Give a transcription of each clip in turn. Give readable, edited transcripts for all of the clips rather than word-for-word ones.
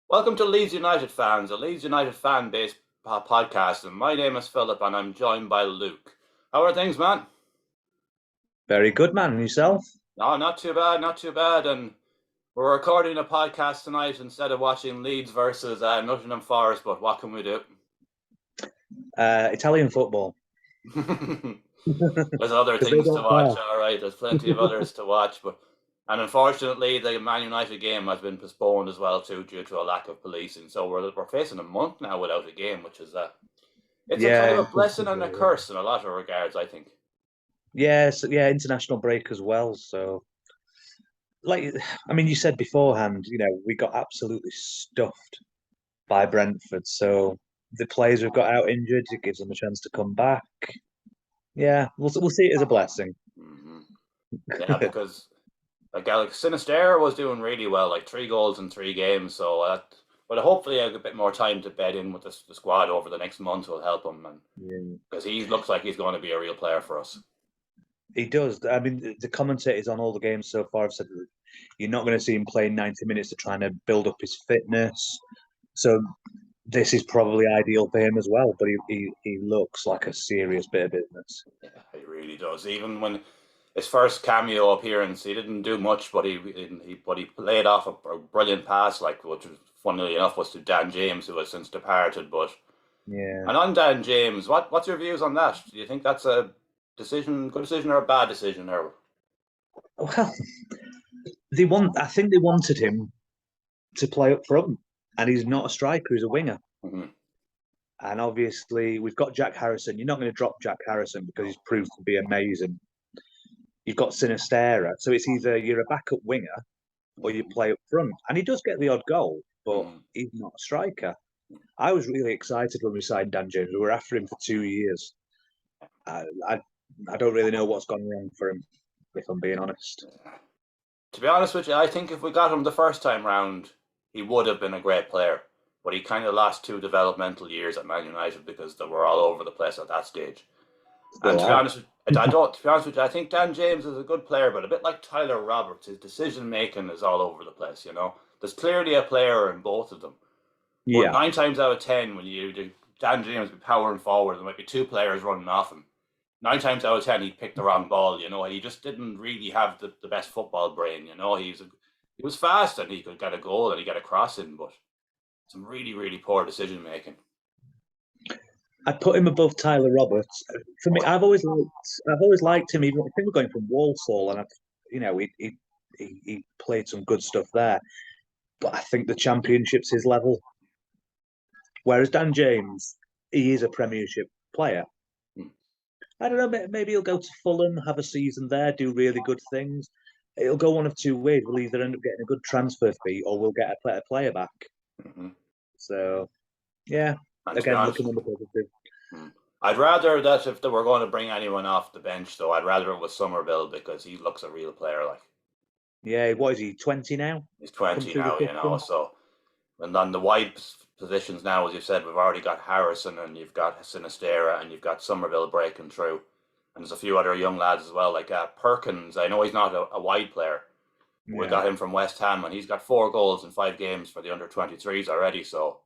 Welcome to Leeds United fans, a Leeds United fan-based podcast, and my name is Philip, and I'm joined by Luke. How are things, man? Very good, man. And yourself? No, not too bad, not too bad. And we're recording a podcast tonight instead of watching Leeds versus Nottingham Forest. But what can we do? Italian football. There's other Because they things to don't watch. care. All right, there's plenty of others to watch, and unfortunately, the Man United game has been postponed as well too due to a lack of policing. So we're facing a month now without a game, which is it's a kind of Yeah, a blessing and a curse in a lot of regards, I think. yeah, international break as well. So, you said beforehand, we got absolutely stuffed by Brentford. So the players who've got out injured, it gives them a chance to come back. Yeah, we'll see it as a blessing. Hmm. Yeah, because like Alex Sinisterra was doing really well, like 3 goals in 3 games. But hopefully, a bit more time to bed in with the squad over the next month will help him, and Yeah. because he looks like he's going to be a real player for us. He does. I mean, the commentators on all the games so far have said that you're not going to see him playing 90 minutes to try and build up his fitness. So this is probably ideal for him as well. But he looks like a serious bit of business. Yeah, he really does. Even when his first cameo appearance, he didn't do much, but he played off a brilliant pass, like which was funnily enough was to Dan James, who has since departed. But Yeah. and on Dan James, what's your views on that? Do you think that's a good decision, or a bad decision, or Well, they want. I think they wanted him to play up front, and he's not a striker; he's a winger. Mhm. And obviously, we've got Jack Harrison. You're not going to drop Jack Harrison because he's proved to be amazing. You've got Sinistera, so it's either you're a backup winger or you play up front. And he does get the odd goal, but Mhm. he's not a striker. I was really excited when we signed Dan James. We were after him for 2 years. I I don't really know what's gone wrong for him, if I'm being honest. To be honest with you, I think if we got him the first time round, he would have been a great player. But he kind of lost 2 developmental years at Man United because they were all over the place at that stage. And Still to be are. honest, I don't. To be honest with you, I think Dan James is a good player, but a bit like Tyler Roberts, his decision making is all over the place. There's clearly a player in both of them, but Yeah. 9 times out of 10, when you do Dan James be powering forward, there might be two players running off him. 9 times out of 10, he picked the wrong ball. He just didn't really have the best football brain. He was fast and he could get a goal and he get a cross in, but some really really poor decision making. I'd put him above Tyler Roberts. For me, Oh, I've always liked him. Even I think we're going from Walsall, and he played some good stuff there. But I think the Championship's his level. Whereas Dan James, he is a Premiership player. yeah. I don't know. Maybe he'll go to Fulham, have a season there, do really good things. It'll go one of two ways. We'll either end up getting a good transfer fee, or we'll get a player back. Mm-hmm. So yeah, And to be again, honest, looking on the positive. mm, I'd rather that if they were going to bring anyone off the bench, though, I'd rather it was Somerville because he looks a real player. Like Yeah, what is he? 20 now? he's Come 20 through the now, system. So and on the wide positions now, as you said, we've already got Harrison and you've got Sinistera and you've got Somerville breaking through, and there's a few other young lads as well, like Perkins. I know he's not a wide player. We Yeah. got him from West Ham, and he's got 4 goals in 5 games for the under 23s already. So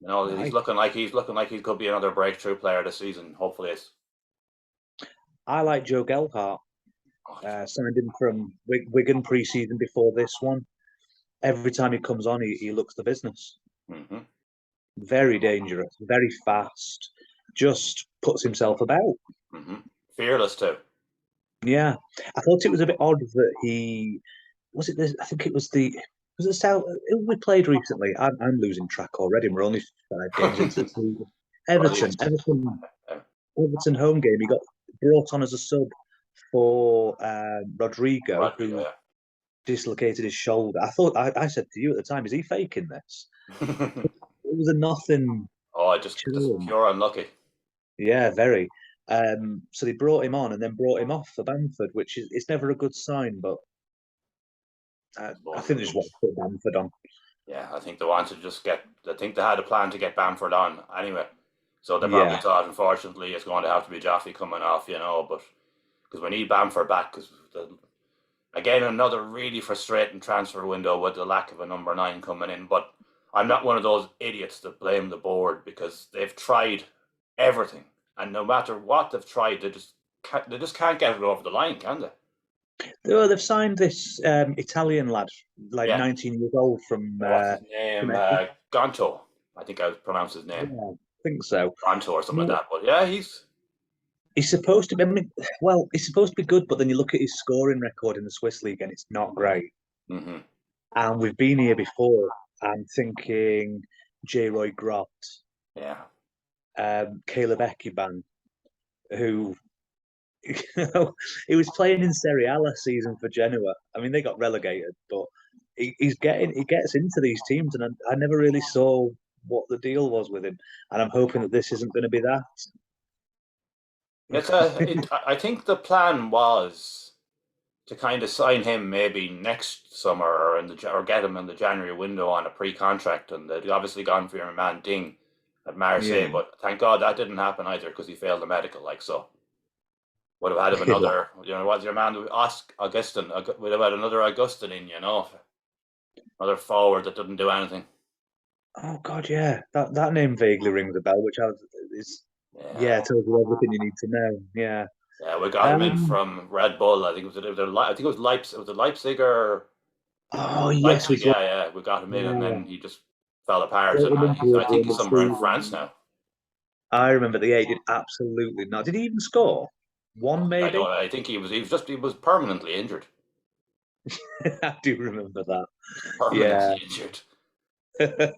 he's Nice. looking like he could be another breakthrough player this season. Hopefully, it's I like Joe Gelhardt. oh, Signed him from Wigan pre-season before this one. Every time he comes on, he looks the business. mm-hmm, Very dangerous, very fast. Just puts himself about. mm-hmm. Fearless too. Yeah, I thought it was a bit odd that he was it. I think it was the South. Who we played recently. I'm losing track already. We're only 5 games into the season. Everton, Brilliant. Everton, Everton home game. He got brought on as a sub for Rodrigo, Rodrigo, who yeah. dislocated his shoulder. I said to you at the time, is he faking this? It was a nothing Oh, just challenge. pure unlucky. Yeah, very. So they brought him on and then brought him off for Bamford, which is it's never a good sign. But I think they just want to put Bamford on. Yeah, I think they wanted to just get. I think they had a plan to get Bamford on anyway. So they probably Yeah, thought, unfortunately, it's going to have to be Jaffe coming off, but because we need Bamford back, because again, another really frustrating transfer window with the lack of a number 9 coming in. But I'm not one of those idiots that blame the board because they've tried everything, and no matter what they've tried, they just can't get it over the line, can they? Oh, they've signed this Italian lad, like Yeah. 19 years old from What's his from name? Eton. Gonto. I think I would pronounce his name. Yeah, I think so. Gonto or something like No, that. But yeah, he's. he's supposed to be. I mean, well, he's supposed to be good, but then you look at his scoring record in the Swiss league, and it's not great. Mm-hmm. And we've been here before. I'm thinking J. Roy Grott, Yeah. Caleb Ekiban, who he was playing in Serie A last season for Genoa. I mean, they got relegated, but he gets into these teams, and I never really saw what the deal was with him. And I'm hoping that this isn't going to be that. I think the plan was to kind of sign him maybe next summer or get him in the January window on a pre-contract, and they'd obviously gone for your man Ding at Marseille, Yeah, but thank God that didn't happen either because he failed the medical. Like so, would have had him yeah. another. What's your man Augustin? Would have had another Augustin in. Another forward that didn't do anything. Oh God, yeah. That name vaguely rings a bell, which is Yeah, yeah, tells you everything you need to know. Yeah. yeah, we got him in Um. from Red Bull. I think I think it was Leipzig. Was it Leipzig or Oh yes, we Leipzig? saw. Yeah, yeah. We got him in, and Yeah, then he just fell apart. brought And him in I towards the think end he's of the somewhere in France season. now. I remember the eight did absolutely not. Did he even score? One I maybe. don't. I think he was permanently injured. I do remember that. Yeah. Permanently injured. But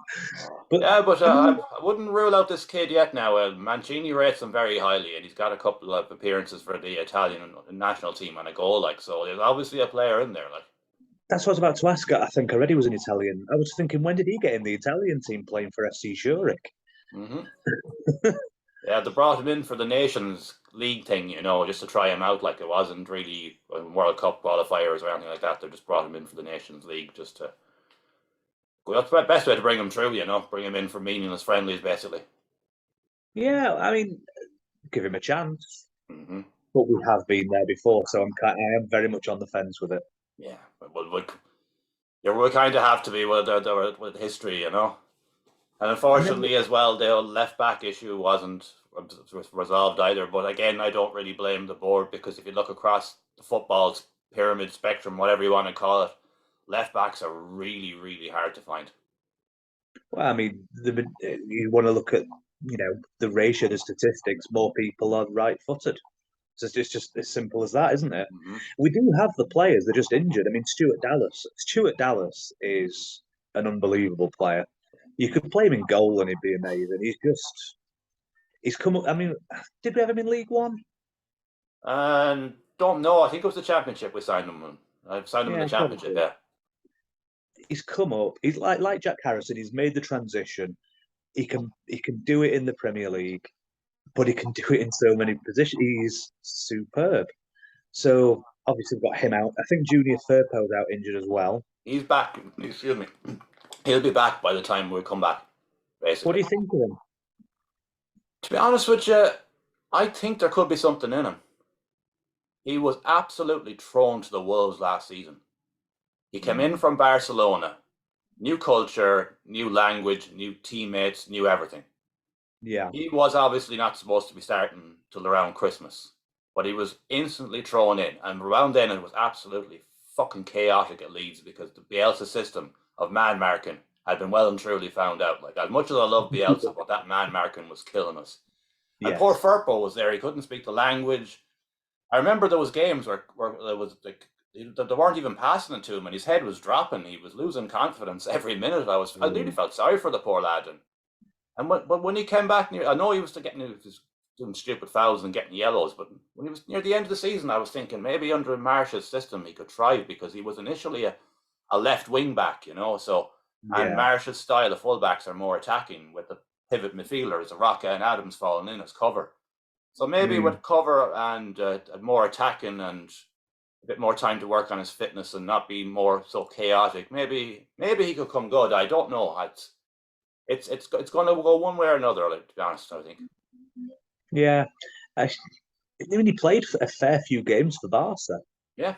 Yeah, but I mean, I wouldn't rule out this kid yet. Now, Mancini rates him very highly, and he's got a couple of appearances for the Italian national team and a goal. Like, so there's obviously a player in there. Like, that's what I was about to ask. I think already was an Italian. I was thinking, when did he get in the Italian team playing for FC Zurich? hmm yeah, they brought him in for the Nations League thing, just to try him out. Like, it wasn't really a World Cup qualifiers or anything like that. They just brought him in for the Nations League just to. Well, that's the best way to bring him through. Bring him in for meaningless friendlies, basically. Yeah, I mean, give him a chance. hmm But we have been there before, so I am very much on the fence with it. Yeah, we kind of have to be with history. And And then unfortunately, as well, the left back issue wasn't resolved either. But again, I don't really blame the board because if you look across the football's pyramid spectrum, whatever you want to call it, left backs are really, really hard to find. well, I mean, you want to look at the ratio, the statistics. More people are right-footed. So it's just as simple as that, isn't it? hmm We do have the players; they're just injured. I mean, Stuart Dallas. Stuart Dallas is an unbelievable player. You could play him in goal and he'd be amazing. He's come up. I mean, did we have him in League One? And don't know. I think it was the championship we signed him in. I signed him in Yeah, the championship. probably. Yeah. He's come up. He's like Jack Harrison. He's made the transition. He can do it in the Premier League, but he can do it in so many positions. He's superb. So obviously we've got him out. I think Junior Firpo's out injured as well. He's back. Excuse me. He'll be back by the time we come back, What do basically. you think of him? To be honest with you, I think there could be something in him. He was absolutely thrown to the wolves last season. He came in from Barcelona, new culture, new language, new teammates, new everything. Yeah, He was obviously not supposed to be starting till around Christmas, but he was instantly thrown in. And around then, it was absolutely fucking chaotic at Leeds because the Bielsa system of man marking had been well and truly found out. Like, as much as I love Bielsa, but that man marking was killing us. And poor yes, Firpo was there. He couldn't speak the language. I remember there was games where there was like they weren't even passing it to him, and his head was dropping. He was losing confidence every minute. I really felt sorry for the poor lad, but when he came back, I know he was doing stupid fouls and getting yellows, but when he was near the end of the season, I was thinking maybe under Marsh's system he could thrive because he was initially a left wing back. So and yeah, Marsh's style of fullbacks are more attacking with the pivot midfielders, Rocca and Adams falling in as cover. So maybe mm, with cover and more attacking and a bit more time to work on his fitness and not be more so chaotic, maybe he could come good. I don't know. It's going to go one way or another. Like, to be honest, I think. yeah. I mean, he played a fair few games for Barca, Yeah,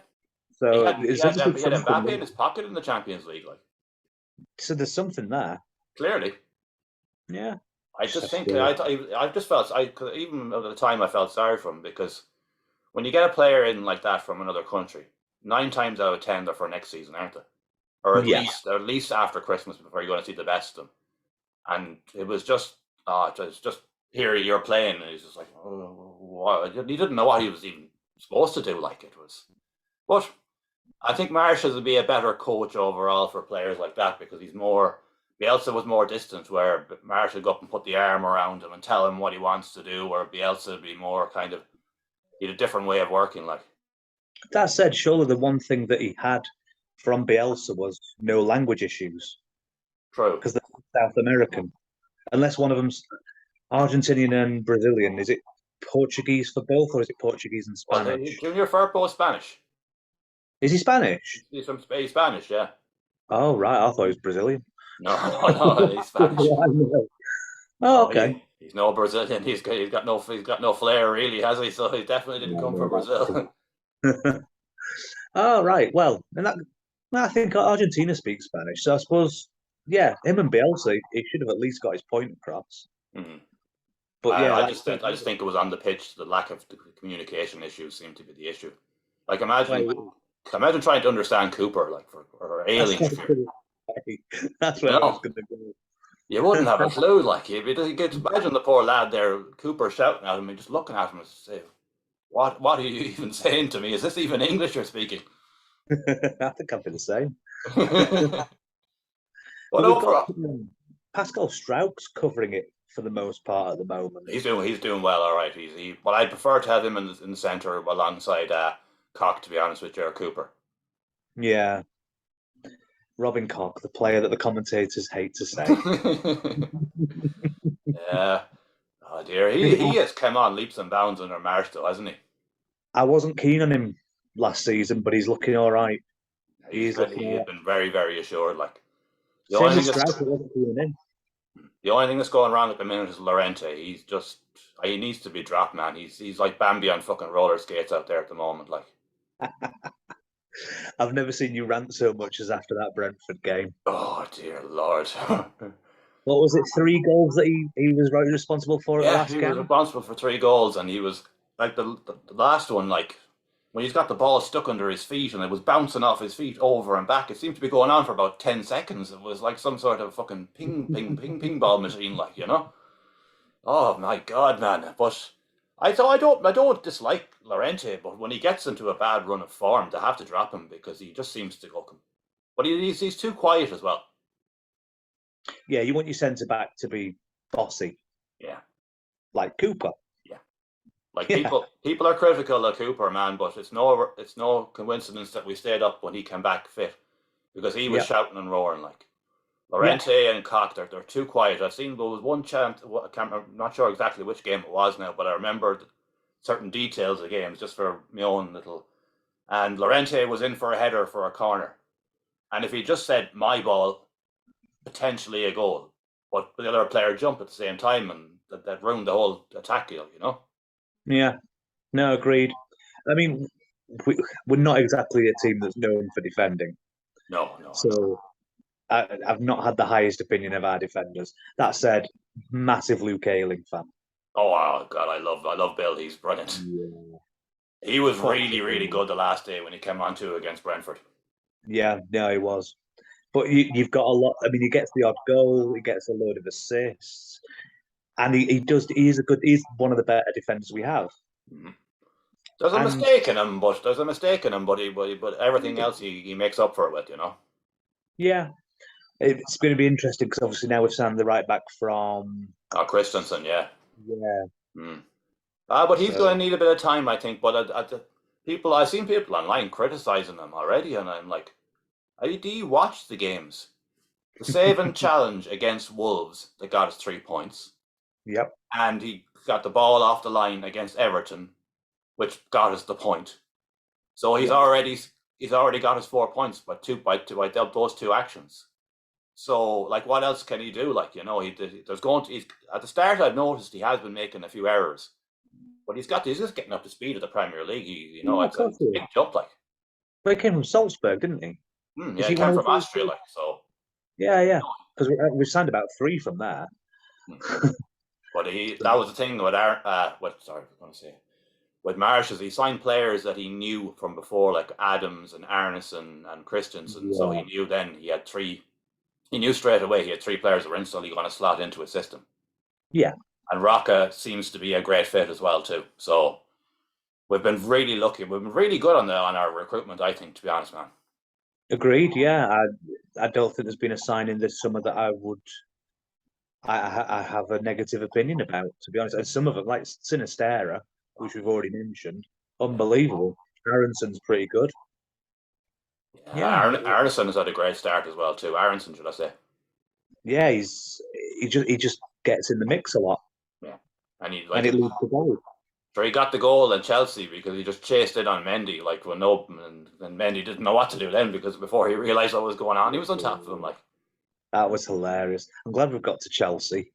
so he there's had obviously he had something Mbappe in there. his pocket in the Champions League. Like, So there's something there. Clearly. Yeah. I Just just have think to. I just felt 'cause even at the time I felt sorry for him because when you get a player in like that from another country, 9 times out of 10 they're for next season, aren't they? Or Yeah. at least after Christmas before you're going to see the best of them. And it was just here you're playing, and he's just like, oh, what? He didn't know what he was even supposed to do. Like it was, but I think Marshall would be a better coach overall for players like that because he's more. Bielsa was more distant, where Marshall would go up and put the arm around him and tell him what he wants to do, where Bielsa would be more kind of he had a different way of working. Like That said, surely the one thing that he had from Bielsa was no language issues true. because they're South American. Unless one of them's Argentinian and Brazilian. Is it Portuguese for both, or is it Portuguese and Well, Spanish? Junior Firpo is Spanish. Is he Spanish? He's from Spanish, yeah. Oh, right. I thought he was Brazilian. No, no, he's Spanish. Oh, Oh, okay. he's no Brazilian. He's got no flair really, has he? So he definitely didn't No, come no, from Brazil. that's true. Oh, right. Well, I think Argentina speaks Spanish. So I suppose, yeah, him and Bielsa, he should have at least got his point across. Mhm. But yeah, like I just think it was on the pitch. The lack of the communication issues seemed to be the issue. Like well, imagine trying to understand Cooper, like for that's aliens. what I If was you gonna say. That's you where I was know, going to you wouldn't have a go. clue. Like you could imagine the poor lad there, Cooper shouting at him and just looking at him and say, What are you even saying to me? Is this even English you're speaking?" I think I'd be the same. But But we've got overall, Pascal Strauch's covering it for the most part at the moment. he's doing well. All right, but I'd prefer to have him in the center alongside Cock. To be honest with Jared Cooper. Yeah, Robin Koch, the player that the commentators hate to say. Yeah. Oh dear, he has come on leaps and bounds under Marsh though, hasn't he? I wasn't keen on him last season, but he's looking all right. He is looking He all has right. been very very assured. Like the Same only with thing that's Strauch, I wasn't keen on him. going wrong at the minute is Lorente. He needs to be dropped, man. He's like Bambi on fucking roller skates out there at the moment. Like I've never seen you rant so much as after that Brentford game. oh dear lord. What was it? 3 goals that he was responsible for at the Yeah, last he was game. responsible for 3 goals, and he was like the last one, like when he's got the ball stuck under his feet and it was bouncing off his feet over and back. It seemed to be going on for about 10 seconds. It was like some sort of fucking ping ball machine, like you know. Oh my god, man! But I don't dislike Lorente, but when he gets into a bad run of form, they have to drop him because he just seems to go. But he's too quiet as well. Yeah, you want your centre back to be bossy, Yeah, like Cooper. yeah. Like Yeah, people are critical of Cooper, man, but it's no coincidence that we stayed up when he came back fit because he was yeah, shouting and roaring like yeah, Lorente and Cock. They're too quiet. I've seen there was one chant. I'm not sure exactly which game it was now, but I remember certain details of games just for my own little. And Lorente was in for a header for a corner, and if he just said my ball, potentially a goal, but the other player jumped at the same time, and that ruined the whole attack, you know. yeah. No, agreed. I mean, we're not exactly a team that's known for defending, No, no, no. so I've not had the highest opinion of our defenders. That said, massive Luke Ayling fan. Oh God, I love Bill. He's brilliant. Yeah. He was Proper really brilliant. good the last day when he came on to against Brentford. Yeah, no, he was. But you've got a lot. I mean, he gets the odd goal, he gets a load of assists, and he does. He's one of the better defenders we have. Mhm. There's a And mistake in him, but everything else he makes up for it with, you know. yeah, it's going to be interesting because obviously now we've signed the right back from. Oh, Christensen, yeah. Yeah, Mm. But he's going so to need a bit of time, I think. But I've seen people online criticizing him already, and I'm like, do you watch the games? The save and challenge against Wolves that got us 3 points, yep, and he got the ball off the line against Everton, which got us the point. So yep. he's already got his 4 points by those two actions. So like, what else can he do? Like he's at the start. I've noticed he has been making a few errors, but he's just getting up to speed of the Premier League. Yeah, of It's a course he is. big jump. Like But he came from Salzburg, didn't he? Is yeah, he he one came of the from Austria. Salzburg? Like so, Yeah, yeah. because we signed about 3 from there. But that was the thing with sorry, I was going to say with Marsh is he signed players that he knew from before, like Adams and Arneson and Christensen. So he Yeah, knew then he had 3. He knew straight away he had 3 players that were instantly going to slot into his system. yeah, And Rocca seems to be a great fit as well too. So we've been really lucky. We've been really good on our recruitment, I think, to be honest, man. agreed. Yeah, I don't think there's been a signing this summer that I have a negative opinion about, to be honest. And some of them, like Sinistera, which we've already mentioned, Yeah. unbelievable. Aronson's pretty good. Yeah, Arneson has had a great start as well too. Aronson, should I say? yeah, he just gets in the mix a lot, Yeah, and he and like it leads to goals. sure he got the goal in Chelsea because he just chased it on Mendy like when open, and Mendy didn't know what to do then because before he realised what was going on, he was on top of him like. That was hilarious. I'm glad we've got to Chelsea.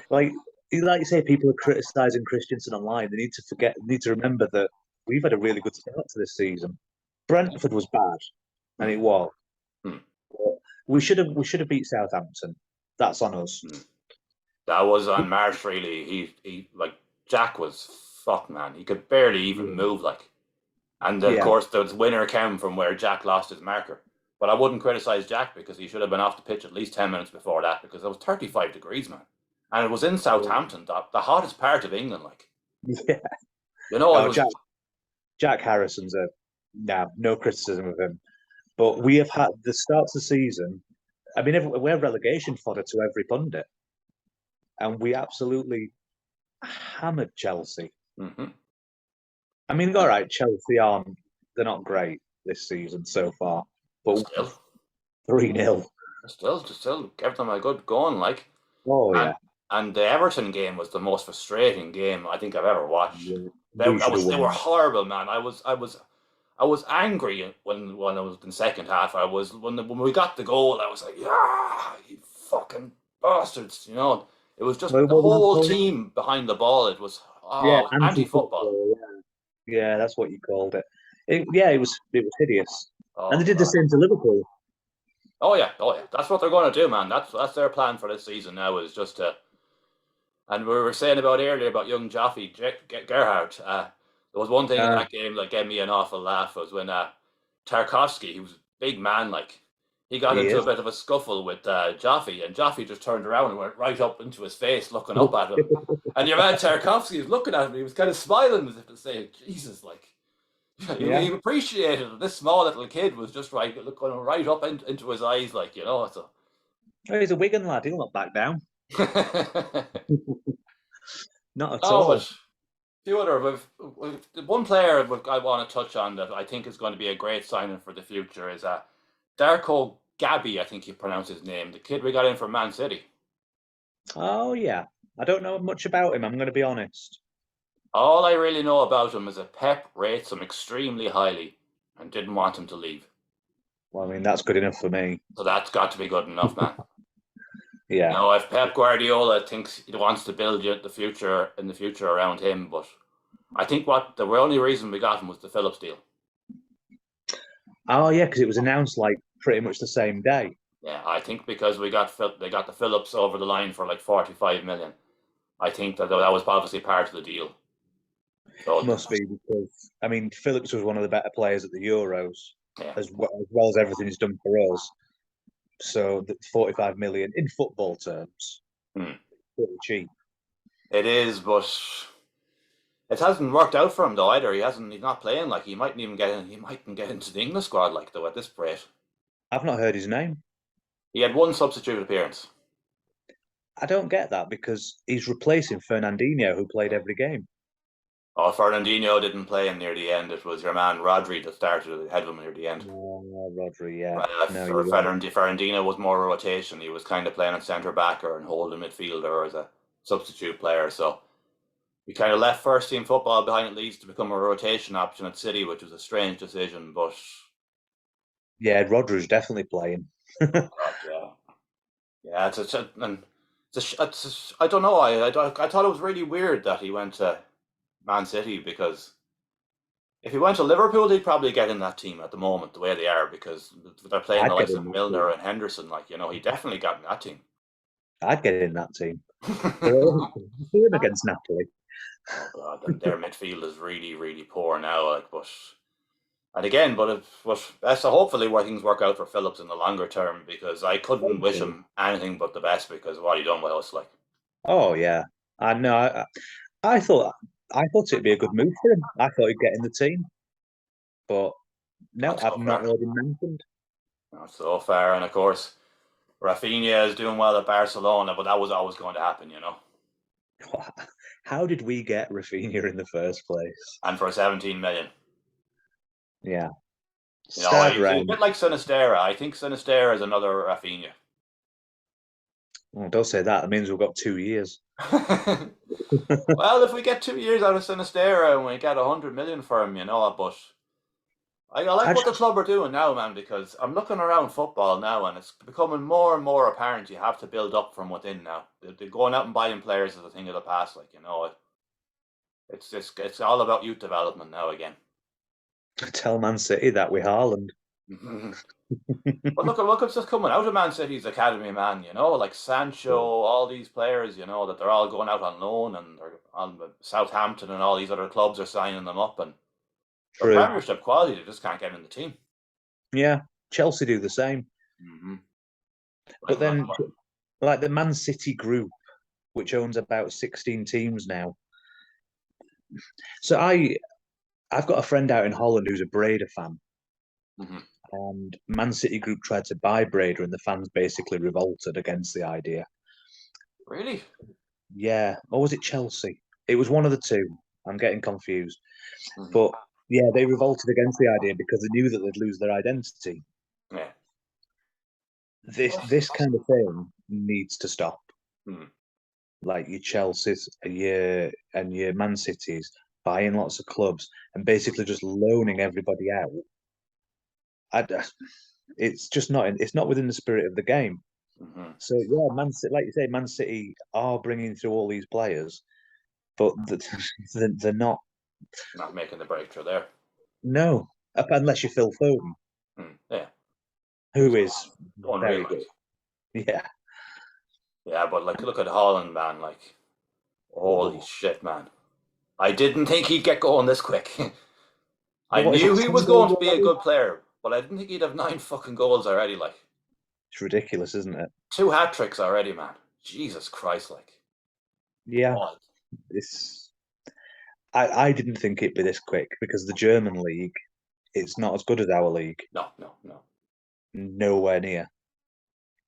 Like, like you say, people are criticising Christensen online. They need to remember that we've had a really good start to this season. Brentford was bad, and it was. Hmm. But we should have beat Southampton. That's on us. That was on Marsh really. He like Jack was fuck man. He could barely even move like. And of Yeah, course the winner came from where Jack lost his marker. But I wouldn't criticise Jack because he should have been off the pitch at least 10 minutes before that because it was 35 degrees, man. And it was in Southampton, the hottest part of England, like. yeah. You know, it No, was Jack Harrison's no criticism of him. But we have had the start of the season. I mean, we're relegation fodder to every pundit, and we absolutely hammered Chelsea. mm-hmm. I mean, all right, Chelsea aren't they're not great this season so far, but still, 3-0. still give them a good going, like. Oh And yeah, and the Everton game was the most frustrating game I think I've ever watched. yeah. We should have They won were that. horrible, man. I was angry when I was in the second half. I was when we got the goal. I was like, yeah, you fucking bastards. You know, it was just the What would you whole call it? team behind the ball. It Yeah, was anti-football. anti-football. Yeah, yeah, that's what you called it. Yeah, it was hideous, and they Oh did the god. same to Liverpool. Oh yeah. That's what they're going to do, man. That's their plan for this season now is just to. And we were saying about earlier about young Jaffe Gerhardt. There was one thing in Uh, that game that gave me an awful laugh was when Tarkovsky, he was a big man, like he got he into a is. bit of a scuffle with Jaffe, and Jaffe just turned around and went right up into his face, looking up at him. And your man Tarkovsky was looking at him. He was kind of smiling as if to say, "Jesus, like." He Yeah, appreciated it. This small little kid was just right looking right up into his eyes, like you know. So oh, he's a Wigan lad. He'll not back down. Not at oh, all. but few other one player I want to touch on that I think is going to be a great signing for the future is Darko Gabby. I think you pronounce his name. The kid we got in from Man City. Oh yeah, I don't know much about him. I'm going to be honest. All I really know about him is that Pep rates him extremely highly and didn't want him to leave. Well, I mean, that's good enough for me. So that's got to be good enough, man. Yeah. Now, if Pep Guardiola thinks he wants to build the future in the future around him, but I think what the only reason we got him was the Phillips deal. Oh yeah, because it was announced like pretty much the same day. Yeah, I think because they got the Phillips over the line for like 45 million. I think that was obviously part of the deal. So Must be because I mean Phillips was one of the better players at the Euros, yeah, as well as everything he's done for us. So the 45 million in football terms, hmm. pretty cheap. It is, but it hasn't worked out for him though either. He's not playing like he mightn't even get in. He mightn't get into the English squad like though at this rate. I've not heard his name. He had one substitute appearance. I don't get that because he's replacing Fernandinho, who played every game. Oh, Fernandinho didn't play him near the end. It was your man Rodri that started ahead of him near the end. Oh, Rodri, yeah. No, For you're right. Fernandinho was more a rotation. He was kind of playing at centre back or and holding midfielder or as a substitute player. So he kind of left first team football behind at Leeds to become a rotation option at City, which was a strange decision. But Yeah, Rodri's definitely playing. God, yeah, I don't know. I thought it was really weird that he went to Man City because If he went to Liverpool, he'd probably get in that team at the moment, the way they are, because they're playing the I'd get likes in of that Milner team. and Henderson. He definitely got in that team. I'd get in that team. They're all see him against Napoli. Oh God, and their midfield is really, really poor now. And again, but that's hopefully where things work out for Phillips in the longer term, because I couldn't wish Hopefully. him anything but the best because of what he done with us. Oh yeah, I know. I thought I thought it'd be a good move for him. I thought he'd get in the team, but no, Not I've so not far, heard him mentioned. not so far, and of course Rafinha is doing well at Barcelona, but that was always going to happen. How did we get Rafinha in the first place? And for 17 million. Yeah, start He's a round. bit like Sinistera. I think Sinistera is another Rafinha. Oh, don't say that. It means we've got 2 years. Well, if we get 2 years out of Sinistera and we get 100 million for him, but I like I what the just club are doing now, man, because I'm looking around football now and it's becoming more and more apparent you have to build up from within now. They're going out and buying players is a thing of the past. It's all about youth development now again. tell Man City that with Haaland. But look what's just coming out of Man City's academy, man. Like Sancho, all these players, that they're all going out on loan and they're on Southampton and all these other clubs are signing them up and for True. Premiership quality, they just can't get in the team. Yeah, Chelsea do the same. Mm-hmm. But Like, then, like the Man City group, which owns about 16 teams now. So I've got a friend out in Holland who's a Breda fan, mm-hmm. and Man City group tried to buy Breda, and the fans basically revolted against the idea. Really? Yeah, or was it Chelsea? It was one of the two. I'm getting confused. Mm-hmm. But yeah, they revolted against the idea because they knew that they'd lose their identity. Yeah. This kind of thing needs to stop. Mm-hmm. Like your Chelsea's, your Man Cities buying lots of clubs and basically just loaning everybody out. I, it's just not. It's not within the spirit of the game. Mm-hmm. So yeah, Man City, like you say, Man City are bringing through all these players, but they're not. Not making the breakthrough there. No, unless you Phil Foden, Yeah. who is Unreal, very like. good. Yeah. Yeah, but look at Holland, man. Holy Oh. shit, man. I didn't think he'd get going this quick. I Well, what is knew it? he 10 was goals going to be a already? good player, but I didn't think he'd have 9 fucking goals already. It's ridiculous, isn't it? 2 hat tricks already, man. Jesus Christ, Yeah. Oh, This I didn't think it'd be this quick because the German league, it's not as good as our league. no, no, no. Nowhere near.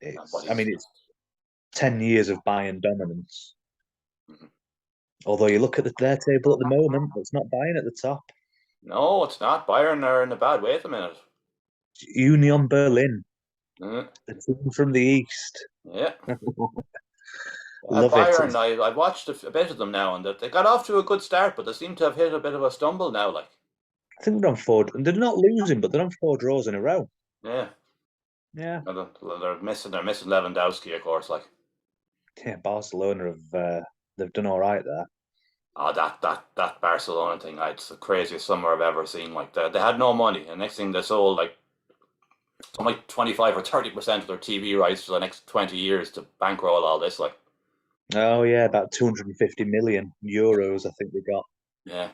But I he's mean, it's 10 years of Bayern dominance. mhm. Although you look at their table at the moment, it's not Bayern at the top. No, it's not. Bayern are in a bad way at the minute. Union Berlin, Mm, the team from the east. yeah. Love it. Bayern, I've watched a bit of them now, and that they got off to a good start, but they seem to have hit a bit of a stumble now. I think they're on four. They're not losing, but they're on 4 draws in a row. Yeah, Yeah. and they're missing Lewandowski, of course. Yeah, Barcelona they've done all right there. Oh, that Barcelona thing, it's the craziest summer I've ever seen. They had no money, and next thing they sold something like 25 or 30% of their TV rights for the next 20 years to bankroll all this. Oh yeah, about 250 million euros, I think they got. Yeah.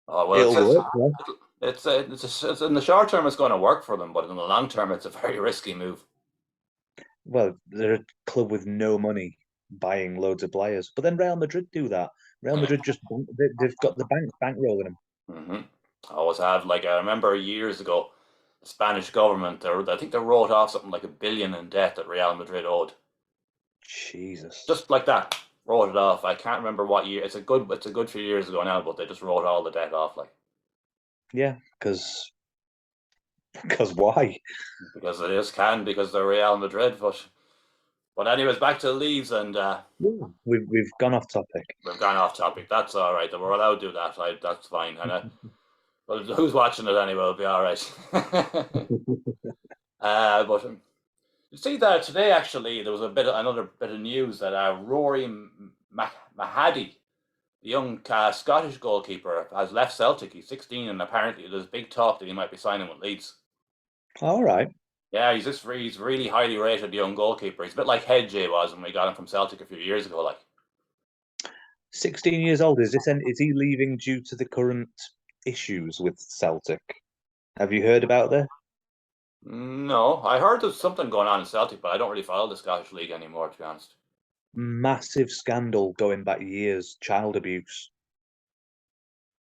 Oh well, It'll work, yeah. it's in the short term it's going to work for them, but in the long term it's a very risky move. Well, they're a club with no money buying loads of players. But then Real Madrid do that. Real Yeah. Madrid they've got the banks bankrolling them. Hmm. I always have. I remember years ago, the Spanish government, I think they wrote off something like 1 billion in debt that Real Madrid owed. Jesus. Just like that, wrote it off. I can't remember what year. It's a good few years ago now, but they just wrote all the debt off, Yeah, because why? because they just can, because they're Real Madrid. But anyways, back to Leeds, and Yeah, we've gone off topic. we've gone off topic. That's all right. We're allowed to do that. That's fine. And well, who's watching it anyway? It'll be all right. But you see that today, actually, there was another bit of news that Rory Mahadi The young Scottish goalkeeper has left Celtic. He's 16, and apparently there's big talk that he might be signing with Leeds. All right. Yeah, he's really highly rated young goalkeeper. He's a bit like Hedge was when we got him from Celtic a few years ago. Like, 16 years old. Is he leaving due to the current issues with Celtic? Have you heard about this? no, I heard there's something going on in Celtic, but I don't really follow the Scottish league anymore, to be honest. Massive scandal going back years, child abuse.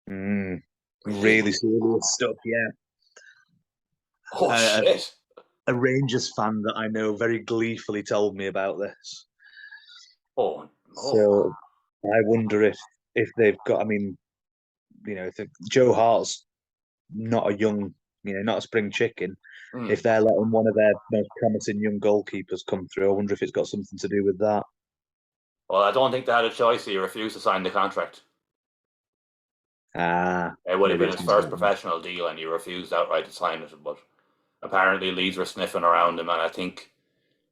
Really? Really serious stuff, yeah. Oh Uh, shit! a Rangers fan that I know very gleefully told me about this. Oh no! So I wonder if they've got. I mean, if Joe Hart's not a young, not a spring chicken. Hmm. If they're letting one of their most promising young goalkeepers come through, I wonder if it's got something to do with that. Well, I don't think they had a choice. He refused to sign the contract. It would have Maybe been it's his first something. professional deal, and he refused outright to sign it. But apparently, Leeds were sniffing around him, and I think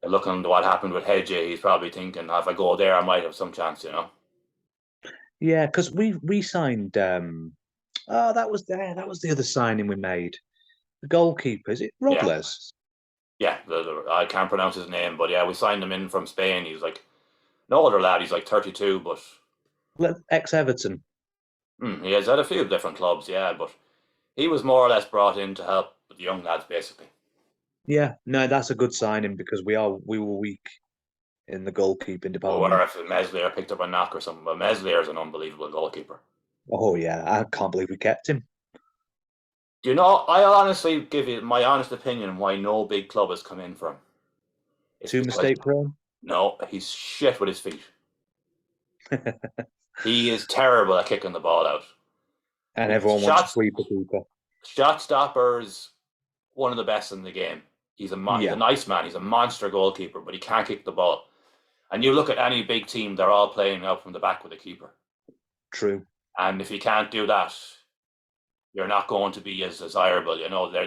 looking at what happened with Hedge, he's probably thinking, if I go there, I might have some chance, you know. Yeah, because we signed. Oh, that was the other signing we made. The goalkeeper, is it Yeah, Robles? yeah. I can't pronounce his name, but yeah, we signed him in from Spain. He's like no older lad. He's like 32, but Ex Everton. he has had a few different clubs. Yeah, but he was more or less brought in to help with the young lads, basically. Yeah, no, that's a good signing because we were weak in the goalkeeping Or department. if Meslier picked up a knock or something, but Meslier is an unbelievable goalkeeper. Oh yeah, I can't believe we kept him. Do you know? I'll honestly give you my honest opinion why no big club has come in for him. It's Too because mistake prone, no, he's shit with his feet. He is terrible at kicking the ball out. and His everyone wants sweeper keeper. shot stoppers, one of the best in the game. He's a Yeah, nice man. He's a monster goalkeeper, but he can't kick the ball. And you look at any big team; they're all playing out from the back with a keeper. true. And if you can't do that, you're not going to be as desirable. You know, they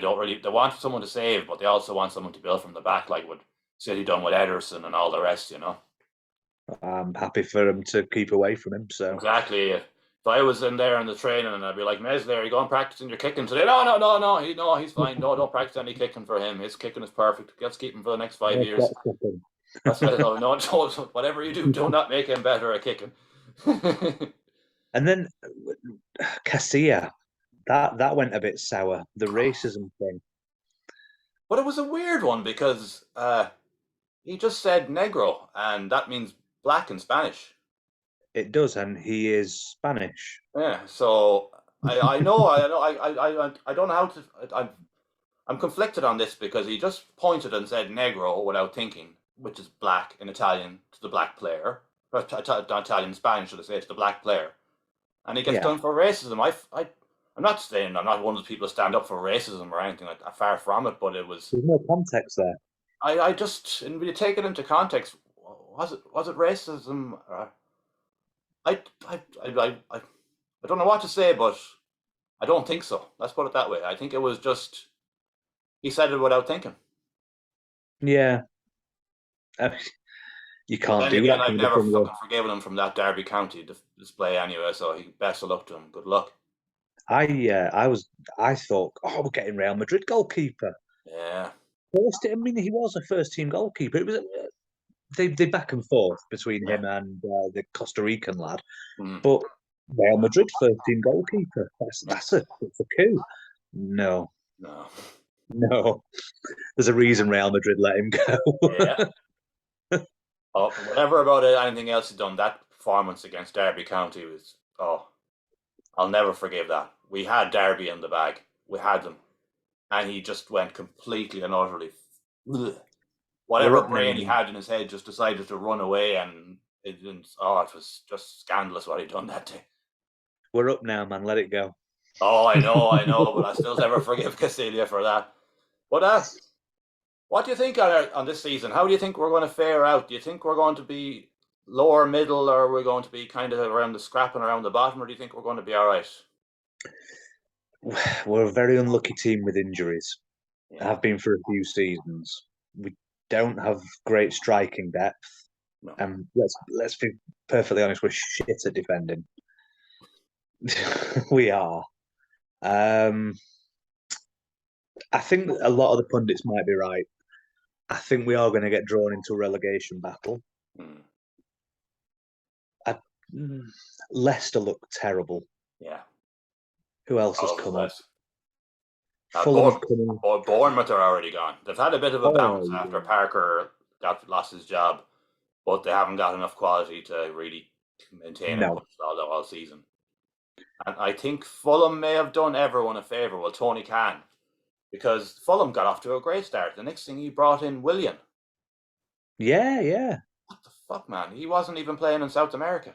want someone to save, but they also want someone to build from the back, like what City done with Ederson and all the rest. You know. I'm happy for him to keep away from him. So Exactly. If I was in there in the training and I'd be like, Mesler, you going practicing your kicking today? No, no, no, no. He's fine. No, don't practice any kicking for him. His kicking is perfect. Let's keep him for the next 5 years. That's what, no, no, don't, whatever you do, do not make him better at kicking. But And then Casilla, that went a bit sour. The racism thing. it was a weird one because he just said negro, and that means black in Spanish. It does, and he is Spanish. Yeah, so I don't know how to. I'm conflicted on this because he just pointed and said negro without thinking, which is black in Italian to the black player, or not Italian, Spanish, should I say, to the black player, and he gets Yeah, done for racism. I'm not saying I'm not one of those people who stand up for racism or anything like that. Far from it, but it was. there's no context there. I just, and when you take it into context, was it racism? I, I, I don't know what to say, but I don't think so. Let's put it that way. I think it was just he said it without thinking. Yeah, uh, you But can't then do again, that I've kind of never thing. fucking forgiven him from that Derby County display anyway. So best of luck to him. Good luck. I thought, oh, we're getting Real Madrid goalkeeper. Yeah. I mean, he was a first team goalkeeper. It was they back and forth between Yeah. him and the Costa Rican lad, Mm. but Real Madrid first team goalkeeper. That's a coup. No, No. no. There's a reason Real Madrid let him go. Yeah. Oh, whatever about it, anything else he's done, that performance against Derby County was, I'll never forgive that. We had Derby in the bag. We had them. And he just went completely and utterly. Ugh. We're Whatever up now. brain he had in his head just decided to run away, and it didn't. Oh, it was just scandalous what he'd done that day. We're up now, man. Let it go. Oh, I know, but I still never forgive Castilla for that. But what do you think on this season? How do you think we're going to fare out? Do you think we're going to be lower middle, or are we going to be kind of around the scrapping around the bottom, or do you think we're going to be all right? We're a very unlucky team with injuries. Yeah, Have been for a few seasons. We don't have great striking depth, no, and let's be perfectly honest, we're shit at defending. We are. Um, I think a lot of the pundits might be right. I think we are going to get drawn into a relegation battle. Mm, I, mm, Leicester look terrible. yeah, Who else all has over the come up? place. Fulham have come in. Bournemouth are already gone. They've had a bit of a Oh, bounce after yeah. Parker lost his job, but they haven't got enough quality to really maintain and No. push it all season. And I think Fulham may have done everyone a favour, well, Tony Khan, because Fulham got off to a great start. The next thing he brought in Willian. Yeah, yeah. What the fuck, man? He wasn't even playing in South America.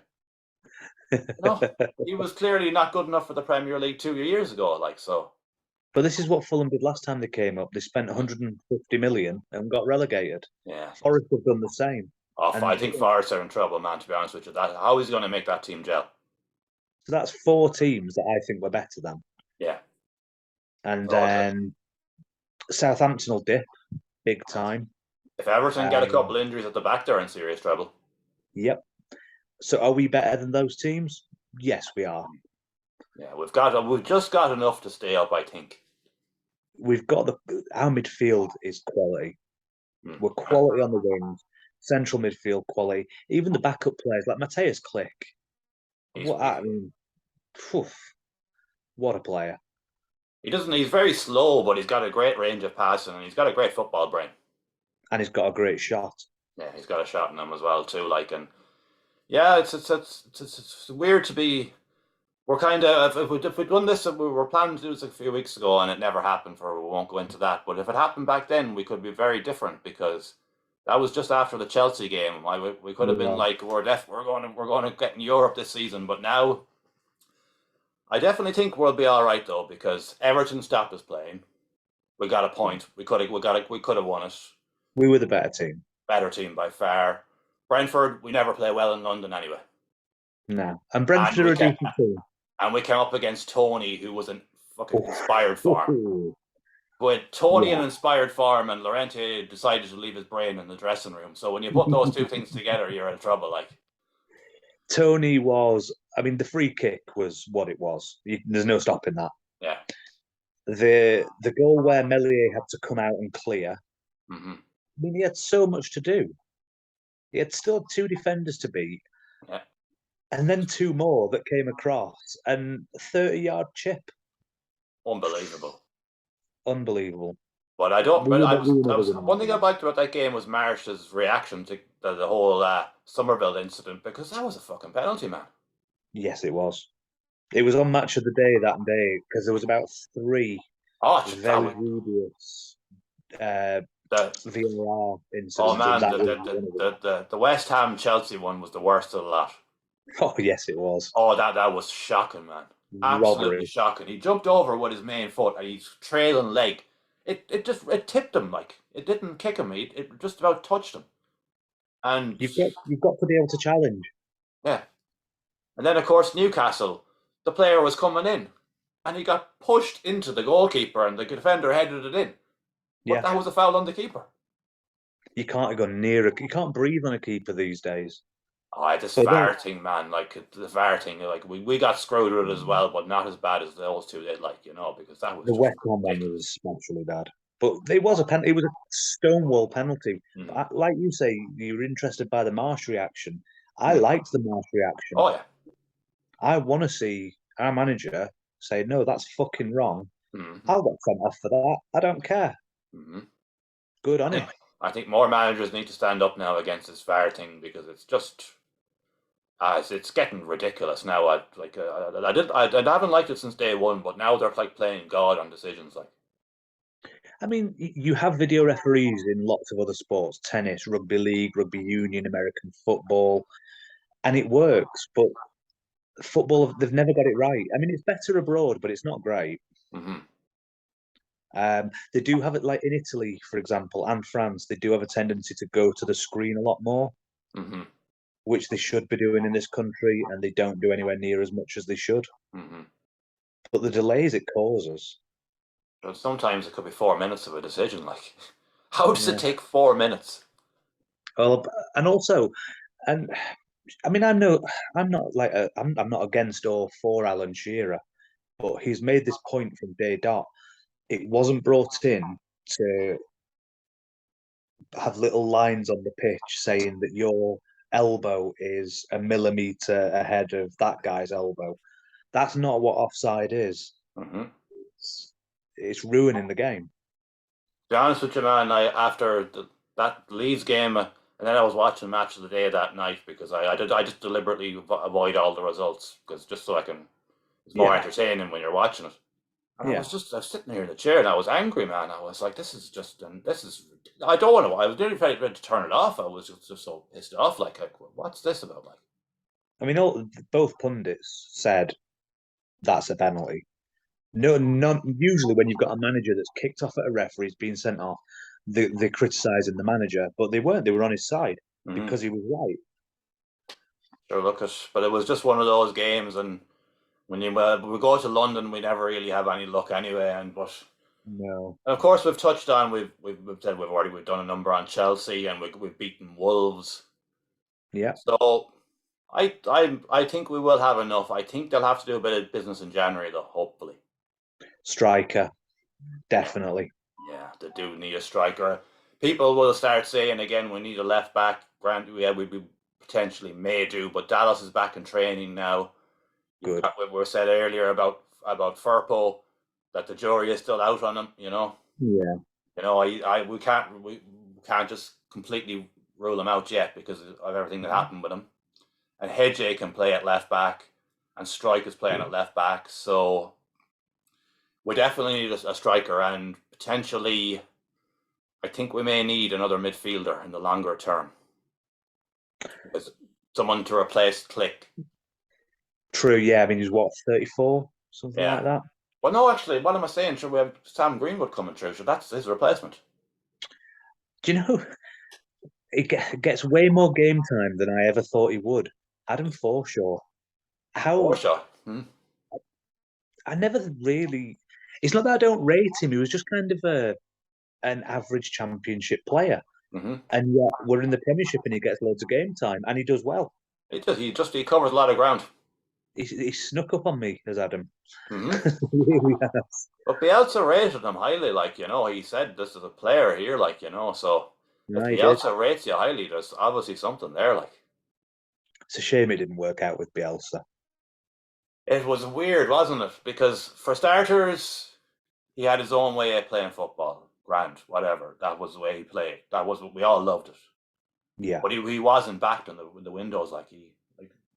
No, he was clearly not good enough for the Premier League 2 years ago. Like so, But this is what Fulham did last time they came up. They spent 150 million and got relegated. yeah. Forest have done the same. Oh, I And think Forest are in trouble, man. To be honest with you, that how is he going to make that team gel? so that's four teams that I think were better than. Yeah, And totally. then Southampton will dip big time. If Everton get a Um, couple injuries at the back, they're in serious trouble. yep. So are we better than those teams? Yes, we are. Yeah, we've just got enough to stay up, I think. We've got our midfield is quality. Hmm. We're quality on the wings, central midfield quality. Even the backup players like Mateus Click. He's What I mean, phew, what a player! he doesn't. He's very slow, but he's got a great range of passing, and he's got a great football brain. And he's got a great shot. Yeah, he's got a shot in him as well too. Like and yeah, it's weird to be. We're kind of if we'd done this, we were planning to do this a few weeks ago, and it never happened. For we won't go into that. But if it happened back then, we could be very different because that was just after the Chelsea game. We could have been Yeah. like we're going to get in Europe this season. But now, I definitely think we'll be all right though because Everton stopped us playing. We got a point. We could have won it. We were the better team. Better team by far. Brentford, we never play well in London anyway. No. And And Brentford we are a kept decent team. and we came up against Tony, who was in fucking inspired form. With Tony in Yeah. inspired form, and Llorente decided to leave his brain in the dressing room. So when you put those two things together, you're in trouble. Like, Tony was, I mean, the free kick was what it was. There's no stopping that. yeah, The goal where Melier had to come out and clear. mm-hmm. I mean, he had so much to do. He had still two defenders to beat, Yeah, and then two more that came across, and 30-yard chip. unbelievable. Unbelievable. But I don't. But I We were never was winning one that thing I game. liked about that game was Marsh's reaction to the whole Somerville incident because that was a fucking penalty, man. Yes, it was. It was on Match of the Day that day because there was about three Oh, very dubious uh, the VAR oh incidents, and man, that was one of them. the West Ham Chelsea one was the worst of the lot. Oh, yes, it was. Oh, that was shocking, man. Absolutely Robbery. shocking. He jumped over with his main foot and he's trailing leg. It tipped him like it didn't kick him. It just about touched him. And You've got to be able to challenge. yeah, and then of course Newcastle, the player was coming in, and he got pushed into the goalkeeper, and the defender headed it in. But Yeah, that was a foul on the keeper. you can't go near you can't breathe on a keeper these days. Oh, this But then VAR thing, man. Like the VAR thing, like we got screwed with it as well, but not as bad as those two did. Like because that was the just West Ham one was ridiculous. especially bad. But it was a pen. It was a stonewall penalty. Mm. But like you say, you were interested by the Marsh reaction. I Mm. liked the Marsh reaction. Oh yeah. I want to see our manager say, "No, that's fucking wrong. Mm-hmm. I'll get sent off for that. I don't care. Mm-hmm. Good I on think him." I think more managers need to stand up now against this VAR thing because it's just it's getting ridiculous now. I haven't liked it since day one, but now they're like playing God on decisions. Like I mean, you have video referees in lots of other sports: tennis, rugby league, rugby union, American football, and it works. But football, they've never got it right. I mean, it's better abroad, but it's not great. mm-hmm. They do have it like in Italy, for example, and France. They do have a tendency to go to the screen a lot more, Mm-hmm. which they should be doing in this country, and they don't do anywhere near as much as they should. Mm-hmm. But the delays it causes, But sometimes it could be 4 minutes of a decision. Like how does it yeah. take 4 minutes? Well, and also, and I mean, I'm not against or for Alan Shearer, but he's made this point from day dot. It wasn't brought in to have little lines on the pitch saying that your elbow is a millimeter ahead of that guy's elbow. That's not what offside is. Mm-hmm. It's ruining the game. Be honest with you, man, after that Leeds game, and then I was watching Match of the Day that night because I just deliberately avoid all the results because just so I can it's more Yeah, entertaining when you're watching it. And yeah. I was sitting here in the chair and I was angry, man. I was like, this is I don't want to. I was really ready to turn it off. I was just so pissed off. Like, what's this about? Like, I mean, both pundits said that's a penalty. No, none. Usually, when you've got a manager that's kicked off at a referee's being sent off, they're criticising the manager, but they weren't. They were on his side mm-hmm. because he was right. Sure, look at, but it was just one of those games, and when we go to London, we never really have any luck anyway. No. And of course, we've touched on we've said we've done a number on Chelsea, and we've beaten Wolves. Yeah. So I think we will have enough. I think they'll have to do a bit of business in January, though. Hopefully, Striker, definitely. yeah, they do need a striker. People will start saying again, we need a left back. Grant, yeah, we potentially may do, but Dallas is back in training now. You've Good. got what we said earlier about Firpo, that the jury is still out on him. Yeah. We can't just completely rule him out yet because of everything that happened with him. And Hedge can play at left back, and Strike is playing at left back. So we definitely need a striker, and potentially, I think we may need another midfielder in the longer term. As someone to replace Click. True. Yeah. I mean, he's what, 34, something Yeah. like that. Well, no, actually, what am I saying? Sure, we have Sam Greenwood coming through. So that's his replacement. Do you know he gets way more game time than I ever thought he would? Adam Forshaw. For How sure. Hmm. I never really. It's not that I don't rate him. He was just kind of an average championship player, Mm-hmm. and yet we're in the Premiership and he gets loads of game time and he does well. He covers a lot of ground. He snuck up on me as Adam. Mm-hmm. He really has. But Bielsa rated him highly, he said this is a player here, so if No, he did. Bielsa rates you highly, there's obviously something there, It's a shame it didn't work out with Bielsa. It was weird, wasn't it? Because for starters, he had his own way of playing football. Grand, whatever. That was the way he played. That was what we all loved it. Yeah. But he wasn't backed on the windows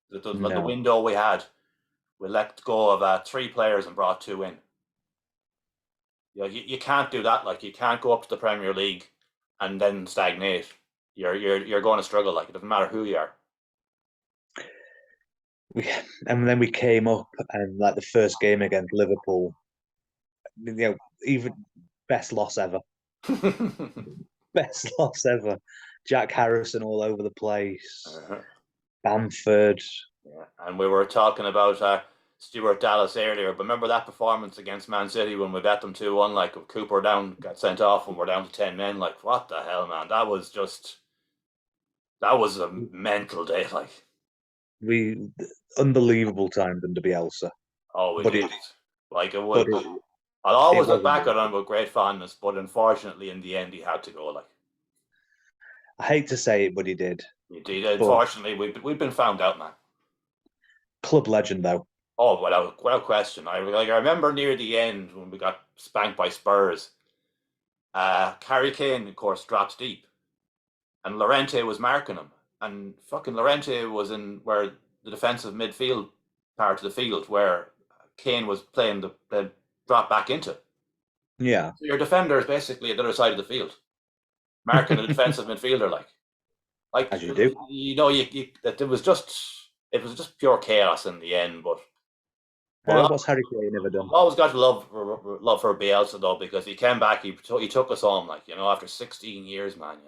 the No. window we had. We let go of 3 players and brought 2 in. You can't do that. You can't go up to the Premier League and then stagnate. You're going to struggle. It doesn't matter who you are. And then we came up and like the first game against Liverpool, even best loss ever. Best loss ever. Jack Harrison all over the place. Uh-huh. Bamford. Yeah. And we were talking about Stuart Dallas earlier, but remember that performance against Man City when we bet them 2-1, with Cooper got sent off and we're down to 10 men. What the hell, man? That was a mental day. We unbelievable times under Bielsa. Oh, we But did. it, It but would. it, I'll it always look wasn't. back at him with great fondness, but unfortunately, in the end, he had to go. I hate to say it, but he did. He did. But Unfortunately, we've been found out, man. club legend though. Oh, without question. I remember near the end when we got spanked by Spurs. Harry Kane, of course, dropped deep, and Llorente was marking him, and fucking Llorente was in where the defensive midfield part of the field where Kane was playing the drop back into. Yeah. So your defender is basically at the other side of the field, marking the defensive midfielder, As you do. That it was just pure chaos in the end. But What's Harry Kane ever done? always got love for Bielsa though, because he came back, he took us home, after 16 years, man.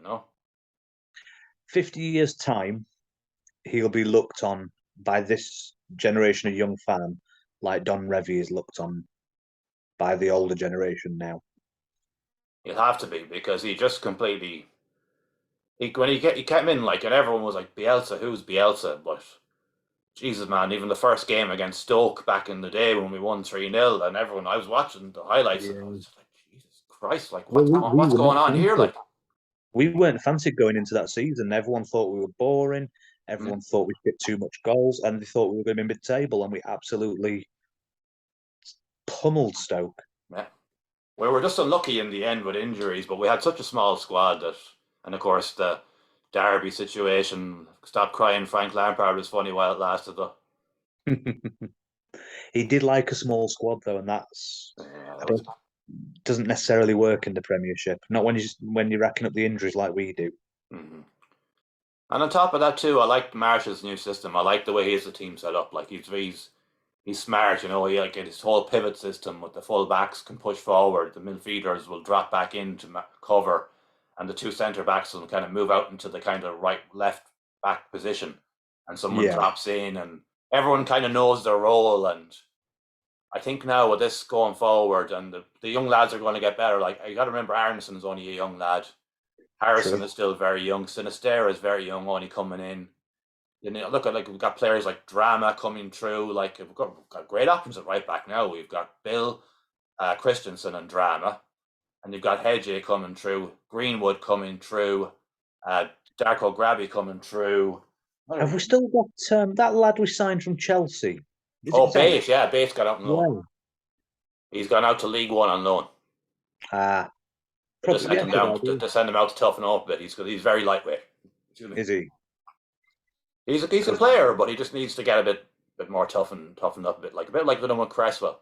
50 years time, he'll be looked on by this generation of young fan like Don Revie is looked on by the older generation now. He'll have to be because he just completely He came in like, and everyone was like, Bielsa, who's Bielsa? But Jesus, man, even the first game against Stoke back in the day when we won 3-0, and I was watching the highlights, and I Yeah. was just like, Jesus Christ, like Well, we what's were going not on here? fancied. Like, We weren't fancied going into that season. Everyone thought we were boring. mm, Everyone thought we hit too much goals, and they thought we were going to be mid-table, and we absolutely pummeled Stoke. yeah. We were just unlucky in the end with injuries, but we had such a small squad that, and of course the Derby situation. Stop crying, Frank Lampard was funny while it lasted, though. He did like a small squad though, and that's Yeah, I that was. don't doesn't necessarily work in the Premiership. Not when you're racking up the injuries like we do. Mhm. And on top of that too, I like Marsh's new system. I like the way he has the team set up. Like he's smart, you know. He like his whole pivot system with the full backs can push forward, the midfielders will drop back into cover, and the two centre backs will kind of move out into the kind of right left back position, and someone Yeah, drops in, and everyone kind of knows their role. And I think now with this going forward, and the young lads are going to get better. Like you got to remember, Arneson is only a young lad. Harrison true. is still very young. Sinisterra is very young, only coming in. You know, look at like we've got players like Drama coming through. Like we've got great options at right back now. We've got Bill, Christensen, and Drama, and you've got Hedge coming through, Greenwood coming through, uh, Darko Grabby coming through. Have we still got that lad we signed from Chelsea? Oh, Is that Bates, yeah, Bates got out on loan. yeah? He's gone out to League One on loan. Ah, They just probably sent yeah, him good down idea. to send him out to toughen up a bit. He's very lightweight. Excuse me. Is he? He's a decent Because player, but he just needs to get a bit more toughened up a bit like the one with Cresswell.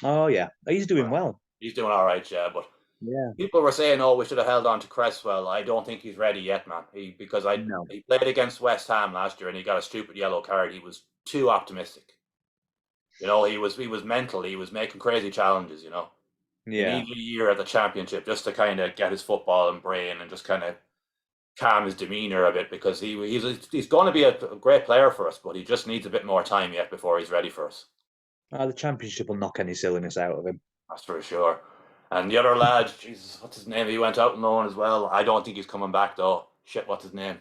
oh yeah, he's doing well. He's doing all right, yeah. But Yeah, people were saying, "Oh, we should have held on to Cresswell." I don't think he's ready yet, man. Because no, he played against West Ham last year and he got a stupid yellow card. He was too optimistic. You know, he was mental. He was making crazy challenges. You know, he yeah, needed a year at the Championship just to kind of get his football and brain and just kind of calm his demeanor a bit because he's going to be a great player for us, but he just needs a bit more time yet before he's ready for us. the Championship will knock any silliness out of him. That's for sure. And the other lad, Jesus, what's his name? He went out on loan as well. I don't think he's coming back though. Shit, what's his name?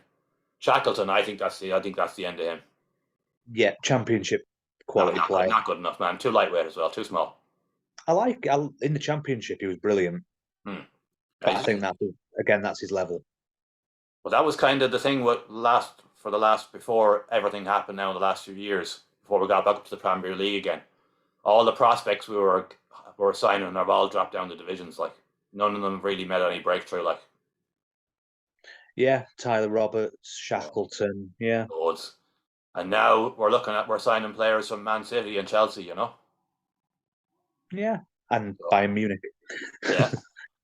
Shackleton. I think that's the end of him. Yeah, Championship No, quality not good, player. not good enough, man. Too lightweight as well. Too small. In the Championship he was brilliant, Hmm. Yeah, but I think that's his level. well, that was kind of the thing with last before everything happened. Now in the last few years, before we got back up to the Premier League again, all the prospects we were signing have all dropped down the divisions. Like none of them really made any breakthrough. Like Yeah, Tyler Roberts, Shackleton. Yeah, loads. And now we're signing players from Man City and Chelsea. You know. yeah, and So, Bayern Munich. yeah.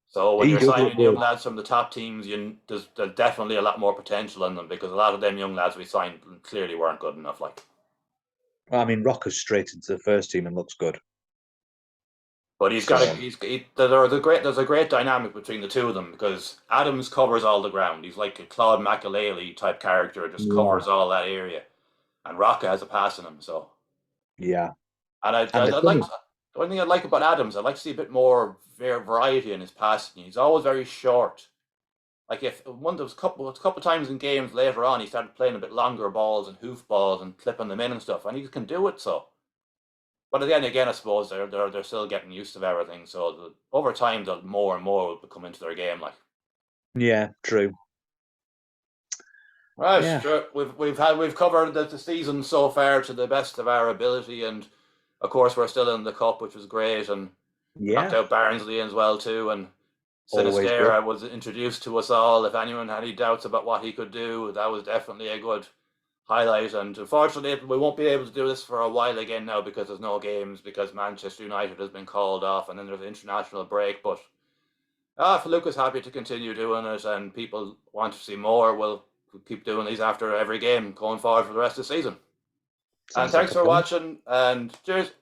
So when He you're does look signing young good. lads from the top teams, there's definitely a lot more potential in them because a lot of them young lads we signed clearly weren't good enough. Like, I mean, Rocker's straight into the first team and looks good. but he's got a So he's he, there's a great dynamic between the two of them because Adams covers all the ground. He's like a Claude Makelele type character, just yeah, covers all that area, and Rocca has a pass in him. So, yeah, and and the I thing like is, the only thing I like about Adams, I like to see a bit more variety in his passing. He's always very short. Like if one there was a couple times in games later on, he started playing a bit longer balls and hoof balls and clipping them in and stuff, and he can do it. So, but then again, I suppose they're still getting used to everything. So over time, the more and more will come into their game. Like yeah, true. right, Yeah, sure, we've covered the season so far to the best of our ability, and of course we're still in the cup, which was great, and knocked yeah, out Barnsley as well too, and always good. Sinistera was introduced to us all. If anyone had any doubts about what he could do, that was definitely a good highlight. And unfortunately, we won't be able to do this for a while again now because there's no games because Manchester United has been called off, and then there's an international break. But if Luca's happy to continue doing it, and people want to see more, we'll keep doing these after every game going forward for the rest of the season. And Sounds like thanks a for plan. watching, and cheers.